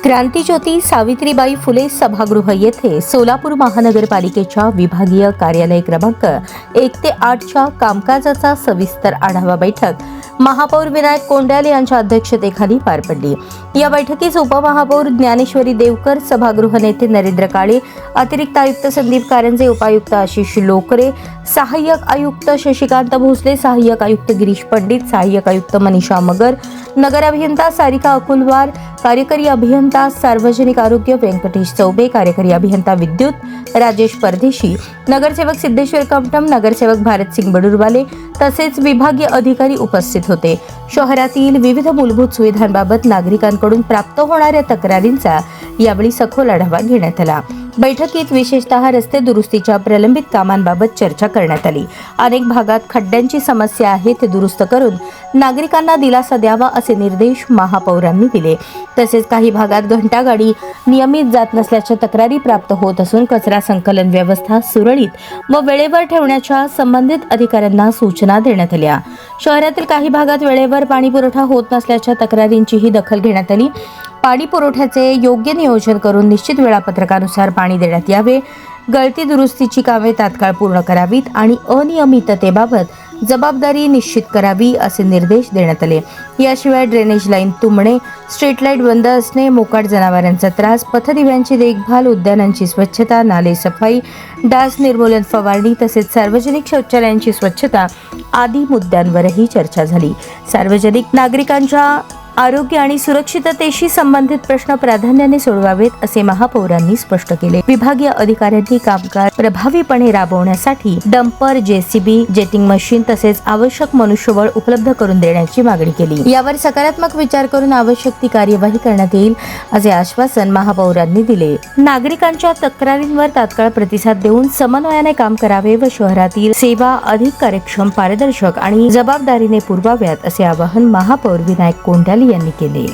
क्रांतीज्योती सावित्रीबाई फुले सभागृह येथे सोलापूर महानगरपालिकेच्या विभागीय कार्यालय क्रमांक 1 ते 8च्या कामकाजाचा सविस्तर आढावा बैठक महापौर विनायक कोंडाल यांच्या अध्यक्षतेखाली पार पडली। या बैठकीस उपमहापौर ज्ञानेश्वरी देवकर, सभागृह नेते नरेंद्र काळे, अतिरिक्त आयुक्त संदीप कारंजे, उपायुक्त आशिष लोकरे, सहाय्यक आयुक्त शशिकांत भोसले, सहाय्यक आयुक्त गिरीश पंडित, सहाय्यक आयुक्त मनीषा मगर, नगर अभियंता सारिका अकुलवार, कार्यकारी अभियंता सार्वजनिक आरोग्य व्यंकटेश चौबे, कार्यकारी अभियंता विद्युत राजेश परदेशी, नगरसेवक सिद्धेश्वर कमटम, नगरसेवक भारत सिंग बडूरवाले तसेच विभागीय अधिकारी उपस्थित होते। शहरातील विविध मूलभूत सुविधांबाबत नागरिकांकडून प्राप्त होणाऱ्या तक्रारींचा यावेळी सखोल आढावा घेण्यात आला। बैठकीत विशेषतः रस्ते दुरुस्तीच्या प्रलंबित कामांबाबत चर्चा करण्यात आली। अनेक भागात खड्ड्यांची समस्या आहे, ते दुरुस्त करून नागरिकांना दिलासा द्यावा असे निर्देश महापौरांनी दिले। तसेच काही भागात घंटागाडी नियमित जात नसल्याच्या तक्रारी प्राप्त होत असून कचरा संकलन व्यवस्था सुरळीत व वेळेवर ठेवण्याच्या संबंधित अधिकाऱ्यांना सूचना देण्यात आल्या। शहरातील काही भागात वेळेवर पाणी पुरवठा होत नसल्याच्या तक्रारींचीही दखल घेण्यात आली। पाणी पुरवठ्याचे योग्य नियोजन करून निश्चित वेळापत्रकानुसार पाणी देण्यात यावे, गळती दुरुस्तीची कामे तात्काळ पूर्ण करावीत आणि अनियमिततेबाबत जबाबदारी निश्चित करावी असे निर्देश देण्यात आले। याशिवाय ड्रेनेज लाईन तुंबणे, स्ट्रीट लाईट बंद असणे, मोकाट जनावरांचा त्रास, पथदिव्यांची देखभाल, उद्यानांची स्वच्छता, नाले सफाई, डास निर्मूलन फवारणी तसेच सार्वजनिक शौचालयांची स्वच्छता आदी मुद्द्यांवरही चर्चा झाली। सार्वजनिक नागरिकांच्या आरोग्य आणि सुरक्षिततेशी संबंधित प्रश्न प्राधान्याने सोडवावेत असे महापौरांनी स्पष्ट केले। विभागीय अधिकाऱ्यांनी कामकाज प्रभावीपणे राबवण्यासाठी डंपर, जेसीबी, जेटिंग मशीन तसेच आवश्यक मनुष्यबळ उपलब्ध करून देण्याची मागणी केली। यावर सकारात्मक विचार करून आवश्यक ती कार्यवाही करण्यात येईल असे आश्वासन महापौरांनी दिले। नागरिकांच्या तक्रारींवर तात्काळ प्रतिसाद देऊन समन्वयाने काम करावे व शहरातील सेवा अधिक कार्यक्षम, पारदर्शक आणि जबाबदारीने पुरवाव्यात असे आवाहन महापौर विनायक कोंडाल यांनी केले।